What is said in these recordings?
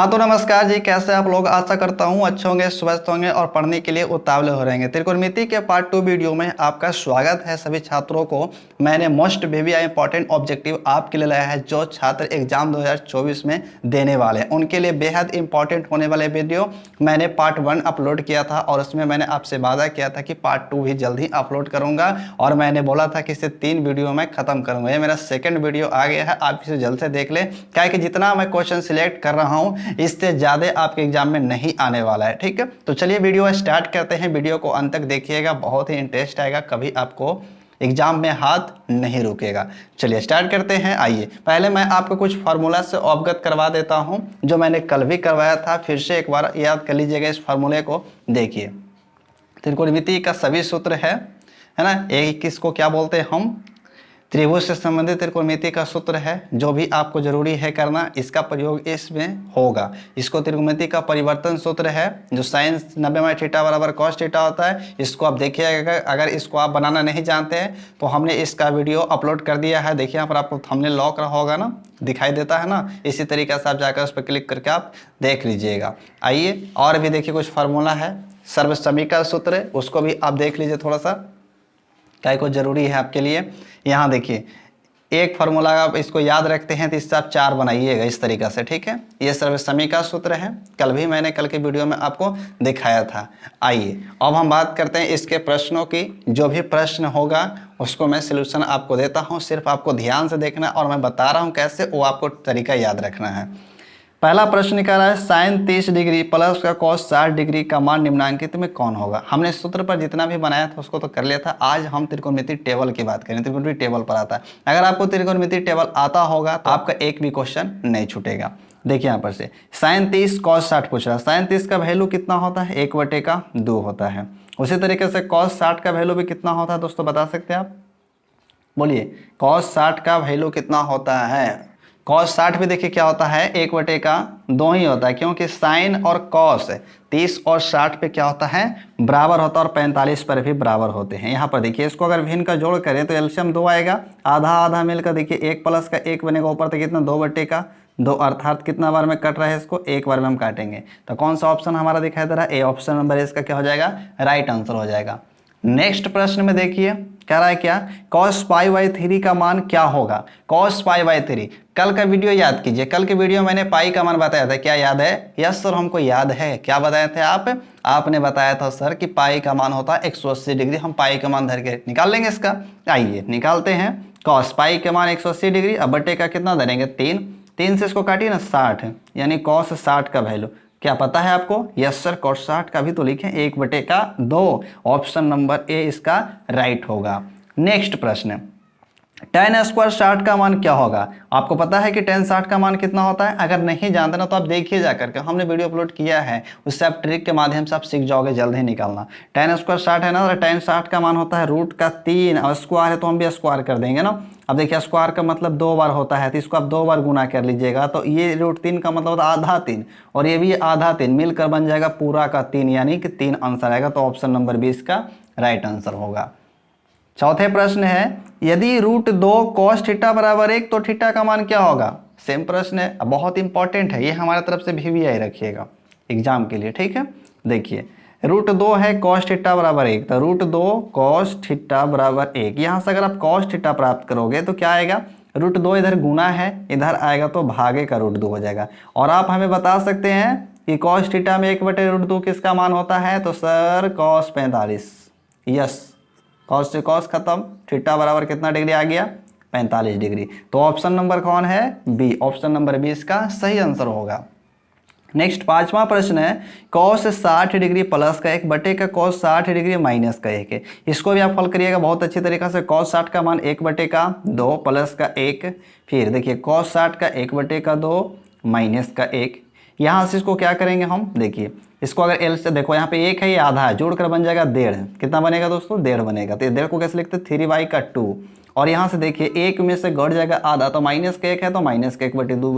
हाँ तो नमस्कार जी, कैसे आप लोग। आशा करता हूँ अच्छे होंगे, स्वस्थ होंगे और पढ़ने के लिए उतावले हो रहेंगे। त्रिकोणमिति के पार्ट 2 वीडियो में आपका स्वागत है। सभी छात्रों को मैंने मोस्ट बेबी इंपॉर्टेंट ऑब्जेक्टिव आपके लिए लाया है, जो छात्र एग्जाम 2024 में देने वाले हैं उनके लिए बेहद इंपॉर्टेंट होने वाले वीडियो मैंने पार्ट 1 अपलोड किया था और उसमें मैंने आपसे वादा किया था कि पार्ट 2 भी जल्द ही अपलोड करूंगा और मैंने बोला था कि इसे 3 वीडियो में खत्म करूंगा। ये मेरा सेकंड वीडियो आ गया है, आप इसे जल्द से देख लें, क्या कि जितना मैं क्वेश्चन सिलेक्ट कर रहा हूँ इससे ज़्यादा आपके एग्जाम में नहीं आने वाला है। ठीक है, तो चलिए वीडियो स्टार्ट करते हैं। वीडियो को अंत तक देखिएगा, बहुत ही इंटरेस्ट आएगा, कभी आपको एग्जाम में हाथ नहीं रुकेगा। चलिए स्टार्ट करते हैं। आइए पहले मैं आपको कुछ फार्मूला से अवगत करवा देता हूं, जो मैंने कल भी करवाया था। फिर से एक बार याद कर लीजिएगा, इस फार्मूले को देखिए। त्रिकोणमिति का सभी सूत्र है ना। एक किसको क्या बोलते हैं हम, त्रिभुज से संबंधित त्रिकोणमिति का सूत्र है। जो भी आपको जरूरी है करना, इसका प्रयोग इसमें होगा। इसको त्रिकोणमिति का परिवर्तन सूत्र है, जो साइन 90 बराबर cos थीटा होता है। इसको आप देखिएगा, अगर इसको आप बनाना नहीं जानते हैं तो हमने इसका वीडियो अपलोड कर दिया है। देखिए यहाँ पर आपको थंबनेल लॉक रहा होगा ना, दिखाई देता है ना। इसी तरीके से आप जाकर उस पर क्लिक करके आप देख लीजिएगा। आइए और भी देखिए, कुछ फार्मूला है। सर्वसमीका सूत्र, उसको भी आप देख लीजिए थोड़ा सा, क्या को जरूरी है आपके लिए। यहाँ देखिए एक फार्मूला, आप इसको याद रखते हैं तो इससे आप 4 बनाइएगा इस तरीके से। ठीक है, ये सर्वसमीका सूत्र है, मैंने कल के वीडियो में आपको दिखाया था। आइए अब हम बात करते हैं इसके प्रश्नों की। जो भी प्रश्न होगा उसको मैं सलूशन आपको देता हूँ, सिर्फ आपको ध्यान से देखना और मैं बता रहा हूँ कैसे, वो आपको तरीका याद रखना है। पहला प्रश्न निकाला है, साइन 30 डिग्री प्लस का कॉस 60 डिग्री का मान निम्नांकित में कौन होगा। हमने सूत्र पर जितना भी बनाया था उसको तो कर लिया था। आज हम त्रिकोणमिति टेबल की बात करें। त्रिकोणमिति टेबल पर आता है, अगर आपको त्रिकोणमिति टेबल आता होगा तो आपका एक भी क्वेश्चन नहीं छूटेगा। देखिए यहाँ पर से साइन 30 कॉस 60 पूछ रहा है। साइन 30 का वैल्यू कितना होता है, 1/2 होता है। उसी तरीके से कॉस 60 का वैल्यू भी कितना होता है दोस्तों, बता सकते हैं आप, बोलिए। कॉस 60 का वैल्यू कितना होता है। कॉस 60 भी देखिए क्या होता है, 1/2 ही होता है, क्योंकि साइन और कॉस 30 और 60 पे क्या होता है, बराबर होता है, और 45 पर भी बराबर होते हैं। यहाँ पर देखिए इसको अगर भिन्न का जोड़ करें तो एलसीएम 2 आएगा, आधा आधा मिलकर देखिए 1 प्लस का 1 बनेगा, ऊपर तक कितना 2/2, अर्थात कितना बार में कट रहा है, इसको एक बार में हम काटेंगे। तो कौन सा ऑप्शन हमारा दिखाई दे रहा है, ए ऑप्शन नंबर इसका क्या हो जाएगा, राइट आंसर हो जाएगा। नेक्स्ट प्रश्न में देखिए कह रहा है क्या, cos π/3 का मान क्या होगा। cos π/3 कल का वीडियो याद कीजिए, कल के वीडियो मैंने पाई का मान बताया था, क्या याद है। यस सर हमको याद है। क्या बताए थे आपने बताया था सर कि पाई का मान होता है 180 डिग्री। हम पाई का मान धर के निकाल लेंगे इसका। आइए निकालते हैं। cos पाई का मान 180 डिग्री, अब बटे का कितना धरेंगे 3 से इसको काटिए ना 60, यानी cos 60 का वैल्यू क्या पता है आपको। यस सर, cos 60 का भी तो लिखें, 1/2। ऑप्शन नंबर ए इसका राइट होगा। नेक्स्ट प्रश्न, tan स्क्वायर 60 का मान क्या होगा। आपको पता है कि tan 60 का मान कितना होता है। अगर नहीं जानते ना तो आप देखिए जाकर के, हमने वीडियो अपलोड किया है, उससे आप ट्रिक के माध्यम से आप सीख जाओगे जल्द ही निकालना। tan स्क्वायर 60 है ना, तो tan 60 का मान होता है √3, और स्क्वायर है तो हम भी स्क्वायर कर देंगे ना। अब देखिए स्क्वायर का मतलब 2 बार होता है, तो इसको आप 2 बार गुना कर लीजिएगा, तो ये √3 का मतलब होता है आधा 3, और ये भी आधा 3 मिलकर बन जाएगा पूरा का 3, यानी कि 3 आंसर आएगा। तो ऑप्शन नंबर 20 का राइट आंसर होगा। चौथे प्रश्न है, यदि √2 cos थीटा बराबर 1 तो थीटा का मान क्या होगा। सेम प्रश्न है, बहुत इंपॉर्टेंट है ये, हमारे तरफ से भी आई रखिएगा एग्जाम के लिए। ठीक है, देखिए √2 है cos थीटा बराबर 1, तो √2 cos थीटा बराबर 1। यहाँ से अगर आप cos थीटा प्राप्त करोगे तो क्या आएगा, √2 इधर गुना है, इधर आएगा तो भागे का √2 हो जाएगा। और आप हमें बता सकते हैं कि cos थीटा में 1/√2 किसका मान होता है, तो सर cos 45। यस, cos से cos खत्म, थीटा बराबर कितना डिग्री आ गया, 45 डिग्री। तो ऑप्शन नंबर कौन है, बी। ऑप्शन नंबर 20 का सही आंसर होगा। नेक्स्ट पांचवा प्रश्न है, cos 60 डिग्री प्लस का 1/का cos 60 डिग्री माइनस का 1 है। इसको भी आप हल करिएगा बहुत अच्छी तरीके से। cos 60 का मान 1/2 प्लस का 1, फिर देखिए cos 60 का 1/2 माइनस का 1। यहाँ से इसको क्या करेंगे हम, देखिए इसको अगर एल से देखो, यहाँ पे 1 है, ये आधा है, जोड़कर बन जाएगा 1.5। कितना बनेगा दोस्तों, 1.5 बनेगा। तो 1.5 को कैसे लिखते हैं, 3/2। और यहाँ से देखिए 1 में से घट जाएगा आधा, तो माइनस का 1 है तो माइनस का 1/2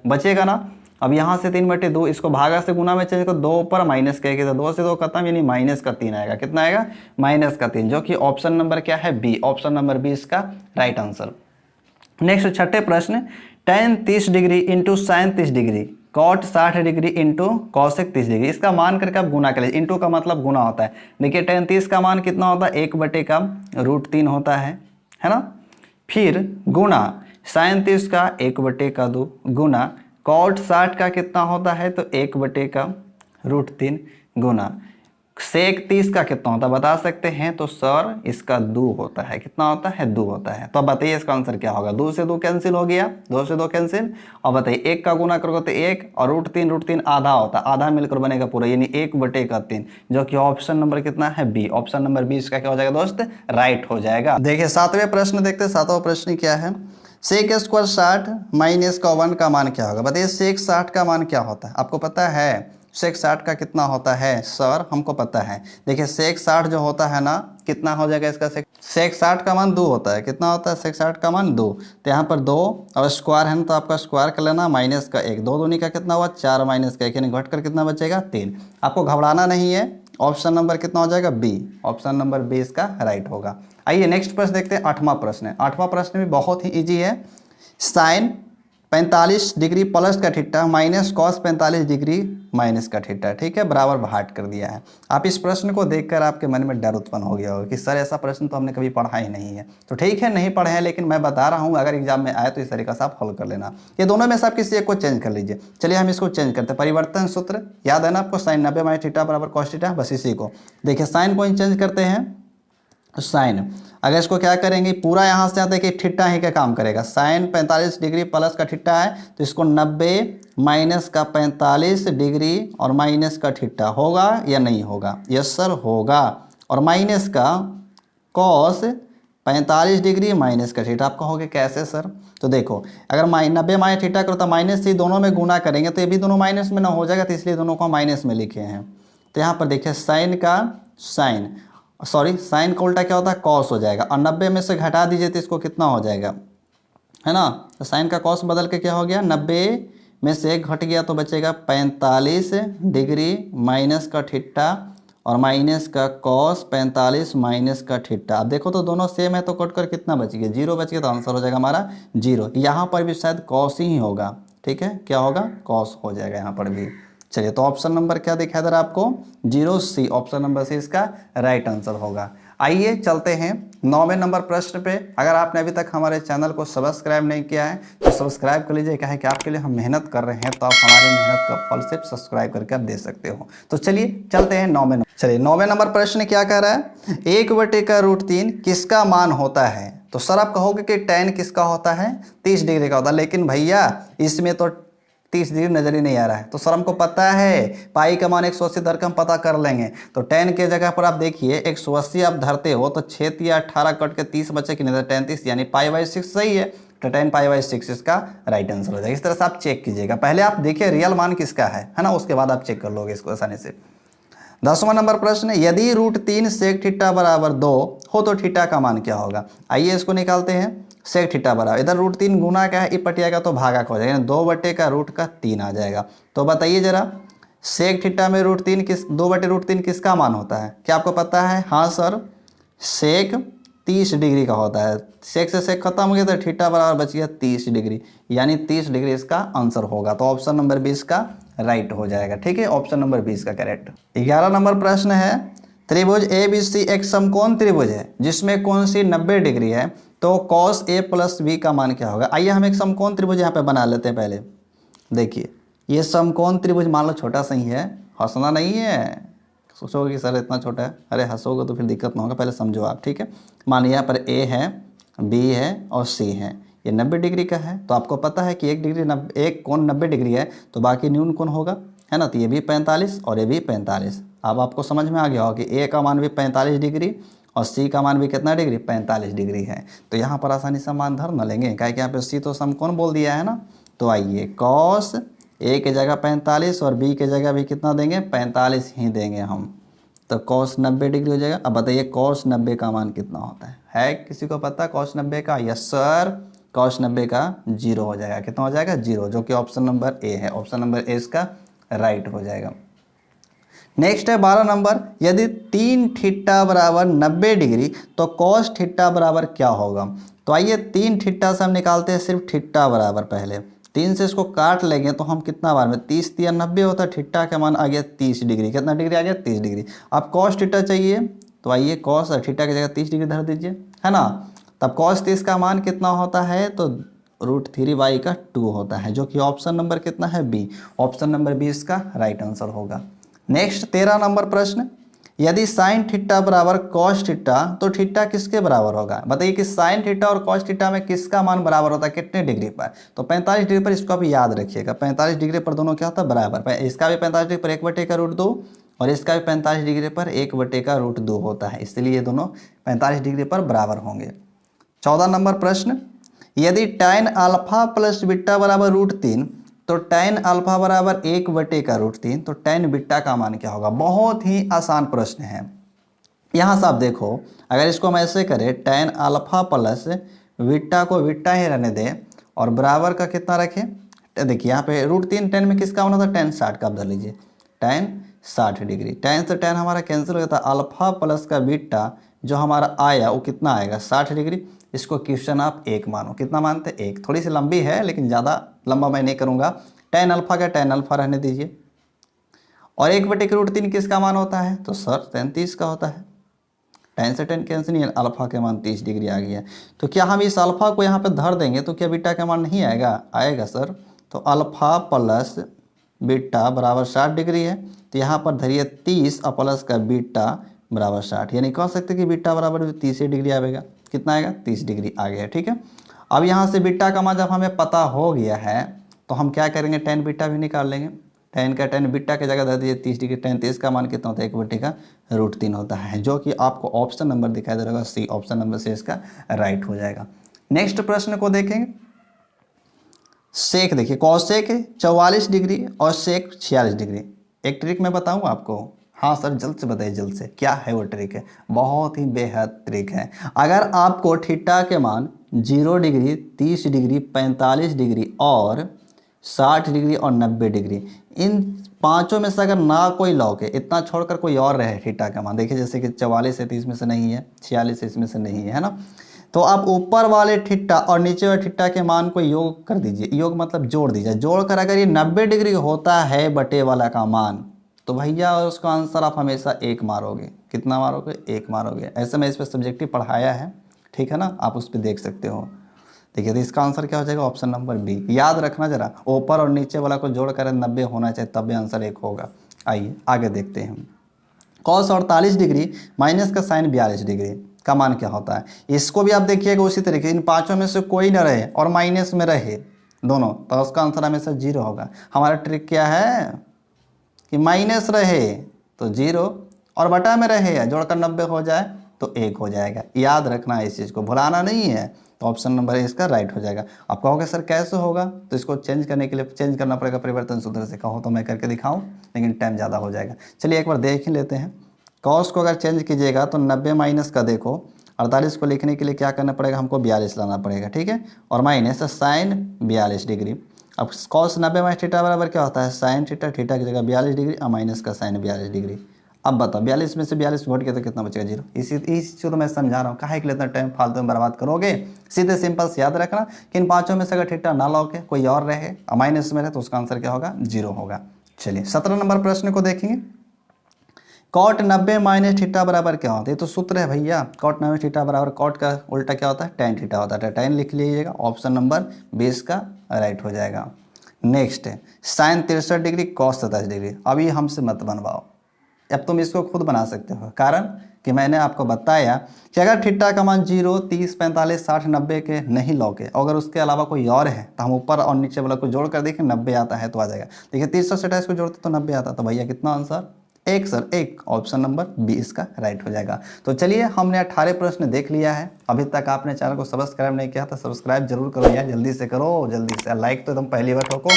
बचेगा ना। अब यहाँ से 3/2, इसको भागा से गुना में चेंज करो, 2 ऊपर माइनस का 1, तो 2 से 2 खत्म, यानी माइनस का 3 आएगा। कितना आएगा, माइनस का 3, जो कि ऑप्शन नंबर क्या है, बी। ऑप्शन नंबर 20 का राइट आंसर। नेक्स्ट छठे प्रश्न, tan 30 degree into sine 30 degree cot 60 degree into cosec 30 degree, इसका मान करके आप गुना कर लीजिए। इंटू का मतलब गुना होता है। देखिए tan 30 का मान कितना होता है, 1/√3 होता है ना। फिर गुना sin 30 का 1/2 गुना कॉट 60 का कितना होता है, तो 1/√3 गुना सेक 30 का कितना होता है बता सकते हैं, तो सर इसका 2 होता है। कितना होता है, 2 होता है। तो अब बताइए इसका आंसर क्या होगा। 2 से 2 कैंसिल हो गया, 2 से 2 कैंसिल। और बताइए 1 का गुना करोगे तो 1 और √3 आधा होता है, आधा मिलकर बनेगा पूरा, यानी 1/3, जो कि ऑप्शन नंबर कितना है, बी। ऑप्शन नंबर बी इसका क्या हो जाएगा दोस्त, राइट हो जाएगा। देखिए 7वें प्रश्न देखते हैं। 7वां प्रश्न क्या है, सेक स्क्वायर 60 माइनस का 1 का मान क्या होगा। बताइए सेक 60 का मान क्या होता है, आपको पता है सेक 60 का कितना होता है, सर हमको पता है। देखिए सेक 60 जो होता है ना, कितना हो जाएगा इसका, सेक 60 का मान 2 होता है। कितना होता है, सेक 60 का मान 2। तो यहाँ पर 2 और स्क्वायर है ना, तो आपका स्क्वायर कर लेना, माइनस का 1, 2 दूनी का कितना हुआ 4 माइनस का 1, यानी घट कर कितना बचेगा 3। आपको घबराना नहीं है, ऑप्शन नंबर कितना हो जाएगा, बी। ऑप्शन नंबर बी इसका राइट होगा। आइए नेक्स्ट प्रश्न देखते हैं। 8वां प्रश्न है। 8वां प्रश्न भी बहुत ही ईजी है। साइन 45 डिग्री प्लस का theta minus cos 45 degree minus का थीटा, ठीक है, बराबर भाट कर दिया है। आप इस प्रश्न को देखकर आपके मन में डर उत्पन्न हो गया होगा कि सर ऐसा प्रश्न तो हमने कभी पढ़ा ही नहीं है। तो ठीक है नहीं पढ़े हैं, लेकिन मैं बता रहा हूँ अगर एग्जाम में आए तो इस तरीके से आप हल कर लेना। ये दोनों में से आप किसी एक को चेंज कर लीजिए। चलिए हम इसको चेंज करते हैं। परिवर्तन सूत्र याद है ना आपको, साइन 90 माइनस थीटा बराबर कॉस थीटा, बस इसी को देखिए साइन को चेंज करते हैं। साइन अगर इसको क्या करेंगे, पूरा यहाँ से आता है कि थीटा ही का काम करेगा। साइन 45 डिग्री प्लस का थीटा है, तो इसको 90 माइनस का 45 डिग्री और माइनस का थीटा होगा या नहीं होगा, यस सर होगा। और माइनस का कॉस 45 डिग्री माइनस का थीटा, आप कहोगे कैसे सर, तो देखो अगर 90 माइनस थीटा करो तो माइनस से दोनों में गुना करेंगे तो ये भी दोनों माइनस में ना हो जाएगा, तो इसलिए दोनों को माइनस में लिखे हैं। तो यहाँ पर देखिए साइन का साइन साइन का उल्टा क्या होता है, कॉस हो जाएगा। और 90 में से घटा दीजिए तो इसको कितना हो जाएगा, है ना। तो साइन का कॉस बदल के क्या हो गया, 90 में से 1 घट गया तो बचेगा 45 डिग्री माइनस का थीटा और माइनस का कॉस 45 माइनस का थीटा। अब देखो तो दोनों सेम है, तो कट कर कितना बच गया, 0 बच गया, तो आंसर हो जाएगा हमारा 0। यहाँ पर भी शायद कॉस ही होगा, ठीक है, क्या होगा, कॉस हो जाएगा यहाँ पर भी। चलिए तो ऑप्शन नंबर क्या दिखाई दे रहा है आपको, 0 सी। ऑप्शन नंबर सी इसका राइट आंसर होगा। आइए चलते हैं 9वें नंबर प्रश्न पे। अगर आपने अभी तक हमारे चैनल को सब्सक्राइब नहीं किया है तो सब्सक्राइब कर लीजिए, क्या है कि आपके लिए हम मेहनत कर रहे हैं, तो आप हमारी मेहनत का फल सिर्फ सब्सक्राइब करके आप दे सकते हो। तो चलिए चलते हैं 9वें नंबर। चलिए 9वें नंबर प्रश्न क्या कह रहा है, 1/√3 किसका मान होता है। तो सर आप कहोगे कि tan किसका होता है, 30 डिग्री का होता है। लेकिन भैया इसमें तो 30 डिग्री नजर ही नहीं आ रहा है, तो सर हमको पता है पाई का मान 180 धर के हम पता कर लेंगे। तो tan के जगह पर आप देखिए 180 आप धरते हो तो 6 या 18 कट के 30 बचे कि नहीं, tan 30 यानी π/6 सही है। तो tan π/6 इसका राइट आंसर हो जाएगा। इस तरह से आप चेक कीजिएगा, पहले आप देखिए रियल मान किसका है ना, उसके बाद आप चेक कर लोगे इसको आसानी से। 10वां नंबर प्रश्न, यदि √3 सेक थीटा बराबर 2 हो तो थीटा का मान क्या होगा। आइए इसको निकालते हैं। सेक थीटा बराबर इधर √3 गुना का है, पटिया का तो भागा का हो जाएगा, 2/√3 आ जाएगा। तो बताइए जरा सेक थीटा में √3 किस 2/√3 किसका मान होता है, क्या आपको पता है। हाँ सर सेक 30 डिग्री का होता है। सेक से सेक खत्म हो गया तो थीटा बराबर बच गया 30 डिग्री, यानी 30 डिग्री इसका आंसर होगा। तो ऑप्शन नंबर 20 का राइट हो जाएगा, ठीक है, ऑप्शन नंबर 20 का करेक्ट। 11 नंबर प्रश्न है, त्रिभुज ABC एक समकोण त्रिभुज है जिसमें कोण सी 90 डिग्री है, तो cos A + B का मान क्या होगा। आइए हम एक समकोण त्रिभुज यहाँ पे बना लेते हैं। पहले देखिए ये समकोण त्रिभुज मान लो छोटा सा ही है, हंसना नहीं है, सोचोगे कि सर इतना छोटा है, अरे हंसोगे तो फिर दिक्कत ना होगा, पहले समझो आप, ठीक है। मानिए यहाँ पर A है, B है और C है, ये 90 डिग्री का है। तो आपको पता है कि एक कोण 90 डिग्री है तो बाकी न्यून कोण होगा, है ना। तो ये भी 45 और ये भी 45। अब आपको समझ में आ गया होगा कि A का मान भी 45 डिग्री और C का मान भी कितना डिग्री, 45 डिग्री है। तो यहाँ पर आसानी से मान धर न लेंगे, क्या कि यहाँ पे C तो समकोण बोल दिया है ना। तो आइए cos A की जगह 45 और B की जगह भी कितना देंगे, 45 ही देंगे हम। तो cos 90 डिग्री हो जाएगा। अब बताइए cos 90 का मान कितना होता है किसी को पता cos 90 का। यस सर cos 90 का 0 हो जाएगा। कितना हो जाएगा, 0, जो कि ऑप्शन नंबर ए है। ऑप्शन नंबर ए इसका राइट हो जाएगा। नेक्स्ट है 12 नंबर, यदि 3 थीटा बराबर 90 डिग्री तो cos थीटा बराबर क्या होगा। तो आइए 3 थीटा से हम निकालते हैं सिर्फ थीटा बराबर पहले। 3 से इसको काट लेंगे तो हम कितना बार में 30 3 90 होता है, थीटा का मान आ गया 30 डिग्री। कितना डिग्री आ गया 30 डिग्री। अब कॉस थीटा चाहिए तो आइए कॉस और थीटा की जगह 30 डिग्री धर दीजिए, है ना। तब कॉस 30 का मान कितना होता है तो √3 का 2 होता है, जो कि ऑप्शन नंबर कितना है बी। ऑप्शन नंबर बी इसका राइट आंसर होगा। नेक्स्ट 13 नंबर प्रश्न, यदि साइन थीटा बराबर कॉस थीटा तो थीटा किसके बराबर होगा। बताइए कि साइन थीटा और कॉस थीटा में किसका मान बराबर होता है, कितने डिग्री पर। तो 45 डिग्री पर, इसको भी याद रखिएगा 45 डिग्री पर दोनों क्या होता है बराबर। इसका भी 45 डिग्री पर 1/√2 और इसका भी 45 डिग्री पर 1/√2 होता है, इसलिए ये दोनों 45 डिग्री पर बराबर होंगे। 14 नंबर प्रश्न, यदि tan अल्फा प्लस बीटा बराबर √3 तो tan अल्फा बराबर 1/√3 तो tan बीटा का मान क्या होगा। बहुत ही आसान प्रश्न है। यहाँ से आप देखो, अगर इसको हम ऐसे करें tan अल्फा प्लस बीटा को बीटा ही रहने दें और बराबर का कितना रखें। देखिए यहाँ पे √3 tan में किसका मान होता है tan 60 का, आप धर लीजिए tan 60 डिग्री। tan से tan हमारा कैंसिल हो जाता है, अल्फा प्लस का बीटा जो हमारा आया वो कितना आएगा 60 डिग्री। इसको क्वेश्चन आप 1 मानो, कितना मानते 1। थोड़ी सी लंबी है लेकिन ज़्यादा लंबा मैं नहीं करूँगा। tan अल्फा का tan अल्फा रहने दीजिए और 1/√3 किसका मान होता है तो सर 33 का होता है। tan से tan कैंसिल नहीं, अल्फा के मान 30 डिग्री आ गया। तो क्या हम इस अल्फा को यहाँ पे धर देंगे तो क्या बीटा का मान नहीं आएगा, आएगा सर। तो अल्फा प्लस बीटा बराबर 60 डिग्री है, तो यहाँ पर धरिए 30 और प्लस का बीटा बराबर 60, यानी कह सकते कि बीटा बराबर 30 डिग्री आएगा। कितना आएगा 30 डिग्री आ गया, ठीक है। अब यहाँ से बीटा का मान जब हमें पता हो गया है तो हम क्या करेंगे tan बीटा भी निकाल लेंगे। tan का tan बीटा की जगह धर दीजिए 30 डिग्री। tan 30 का मान कितना होता है 1/√3 होता है, जो कि आपको ऑप्शन नंबर दिखाई दे रहा सी। ऑप्शन नंबर से इसका राइट हो जाएगा। नेक्स्ट प्रश्न को देखेंगे। सेक देखिए, कॉसेक 44 डिग्री और सेक 46 डिग्री। एक ट्रिक मैं बताऊँ आपको। हाँ सर जल्द से बताइए, जल्द से, क्या है वो ट्रिक है। बहुत ही बेहद ट्रिक है। अगर आपको थीटा के मान 0 डिग्री 30 डिग्री 45 डिग्री और 60 डिग्री और 90 डिग्री, इन पांचों में से अगर ना कोई लौके, इतना छोड़कर कोई और रहे थीटा का मान, देखिए जैसे कि 44 से 30 में से नहीं है, 46 इसमें से नहीं है ना, तो आप ऊपर वाले थीटा और नीचे वाले थीटा के मान को योग कर दीजिए। योग मतलब जोड़ दीजिए। जोड़कर अगर ये 90 डिग्री होता है बटे वाला का मान, तो भैया उसका आंसर आप हमेशा 1 मारोगे। कितना मारोगे 1 मारोगे। ऐसे मैं इस पर सब्जेक्टिव पढ़ाया है, ठीक है ना, आप उस पर देख सकते हो। देखिए तो इसका आंसर क्या हो जाएगा ऑप्शन नंबर बी। याद रखना जरा, ऊपर और नीचे वाला को जोड़कर 90 होना चाहिए, तब भी आंसर 1 होगा। आइए आगे देखते हैं। कॉस 48 डिग्री माइनस का साइन 42 डिग्री का मान क्या होता है। इसको भी आप देखिएगा उसी तरीके, इन पांचों में से कोई ना रहे और माइनस में रहे दोनों, तो उसका आंसर हमेशा 0 होगा। हमारा ट्रिक क्या है कि माइनस रहे तो 0 और बटा में रहे जोड़कर 90 हो जाए तो 1 हो जाएगा। याद रखना है, इस चीज़ को भुलाना नहीं है। तो ऑप्शन नंबर इसका राइट हो जाएगा। आप कहोगे सर कैसे होगा, तो इसको चेंज करने के लिए चेंज करना पड़ेगा परिवर्तन सूत्र से। कहो तो मैं करके दिखाऊं, लेकिन टाइम ज़्यादा हो जाएगा। चलिए एक बार देख ही लेते हैं। कॉस को अगर चेंज कीजिएगा तो 90 माइनस का देखो 48 को लिखने के लिए क्या करना पड़ेगा, हमको 42 लाना पड़ेगा, ठीक है, और माइनस साइन 42 डिग्री। अब कॉस 90 माइनस थीटा बराबर क्या होता है साइन थीटा, थीटा की जगह 42 डिग्री और माइनस का साइन 42 डिग्री। अब बताओ 42 में से 42 घोट के तो कितना बचेगा 0। इसी तो मैं समझा रहा हूँ, काहे के लिए इतना टाइम फालतू में बर्बाद करोगे। सीधे सिंपल से याद रखना कि इन पांचों में से अगर थीटा ना लौके कोई और रहे और माइनस में रहे तो उसका आंसर क्या होगा 0 होगा। चलिए 17 नंबर प्रश्न को देखेंगे। कॉट 90 माइनस थीटा बराबर क्या होता है, ये तो सूत्र है भैया। कॉट 90 थीटा बराबर कॉट का उल्टा क्या होता है tan थीटा होता है। tan लिख लीजिएगा, ऑप्शन नंबर 20 का राइट हो जाएगा। नेक्स्ट है साइन 63 डिग्री कॉस 27 डिग्री। अभी हमसे मत बनवाओ, अब तुम इसको खुद बना सकते हो। कारण कि मैंने आपको बताया कि अगर थीटा का मान 0 30 45 60 90 के नहीं लौके, अगर उसके अलावा कोई और है तो हम ऊपर और नीचे वाला को जोड़ कर देखें 90 आता है तो आ जाएगा। देखिए 30 और 27 को जोड़ते तो 90 आता, तो भैया कितना answer 1 sir 1। Option number B इसका राइट हो जाएगा। तो चलिए हमने 18 प्रश्न देख लिया है। अभी तक आपने चैनल को सब्सक्राइब नहीं किया तो सब्सक्राइब जरूर करो यार, जल्दी से करो, जल्दी से। लाइक तो एकदम पहली बार ठोको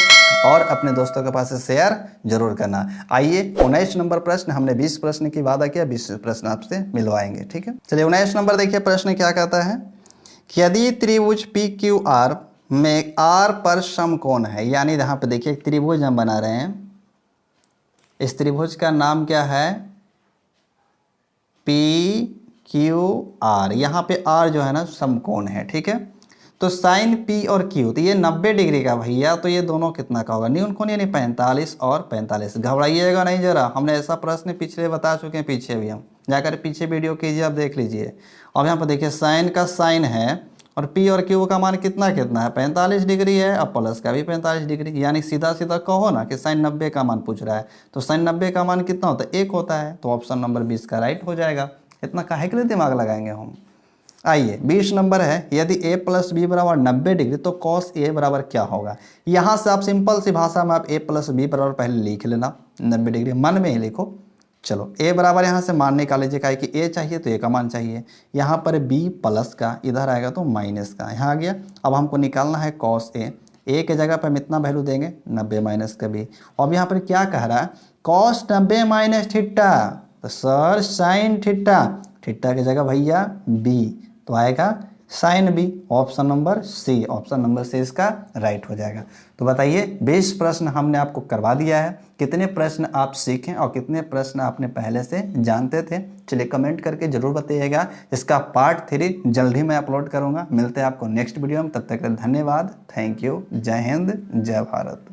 और अपने दोस्तों के पास शेयर जरूर करना। आइए 19 नंबर प्रश्न, हमने 20 प्रश्न की वादा किया, 20 प्रश्न आपसे मिलवाएंगे, ठीक है। चलिए 19 नंबर देखिए प्रश्न क्या कहता है कि यदि त्रिभुज PQR में R पर समकोण है, यानी यहाँ पे देखिए त्रिभुज हम बना रहे हैं। इस त्रिभुज का नाम क्या है PQR। यहाँ पे R जो है ना समकोण है, ठीक है। तो साइन पी और क्यू, तो ये 90 डिग्री का भैया, तो ये दोनों कितना का होगा, न्यून कोण यानी 45 और 45। घबराइएगा नहीं जरा, हमने ऐसा प्रश्न पिछले बता चुके हैं, पीछे भी हम जाकर पीछे वीडियो कीजिए, आप देख लीजिए। अब यहाँ पर देखिए साइन का साइन है और पी और क्यू का मान कितना कितना है, 45 डिग्री है, अब प्लस का भी 45 डिग्री, यानी सीधा सीधा कहो ना कि साइन 90 का मान पूछ रहा है, तो साइन 90 का मान कितना होता है, 1 होता है, तो ऑप्शन नंबर 20 का राइट हो जाएगा। इतना काहे के लिए दिमाग लगाएंगे हम। आइए 20 नंबर है, यदि a प्लस बी बराबर 90 डिग्री तो cos a बराबर क्या होगा। यहाँ से आप सिंपल सी भाषा में आप a प्लस बी बराबर पहले लिख लेना, 90 डिग्री मन में ही लिखो। चलो a बराबर यहाँ से मान निकाल लीजिए, काहे कि a चाहिए तो a का मान चाहिए, यहाँ पर b प्लस का, इधर आएगा तो माइनस का, यहाँ आ गया। अब हमको निकालना है cos a, a के जगह पर हम इतना वैल्यू देंगे 90 माइनस का b। अब यहाँ पर क्या कह रहा है, cos 90 माइनस थीटा, तो सर साइन थीटा, थीटा की जगह भैया b, तो आएगा sine B, option number C, option number C इसका राइट हो जाएगा। तो बताइए 20 प्रश्न हमने आपको करवा दिया है, कितने प्रश्न आप सीखें और कितने प्रश्न आपने पहले से जानते थे, चलिए कमेंट करके जरूर बताइएगा। इसका पार्ट 3 जल्द ही मैं अपलोड करूंगा। मिलते हैं आपको नेक्स्ट वीडियो में, तब तक के लिए धन्यवाद, थैंक यू, जय हिंद, जय भारत।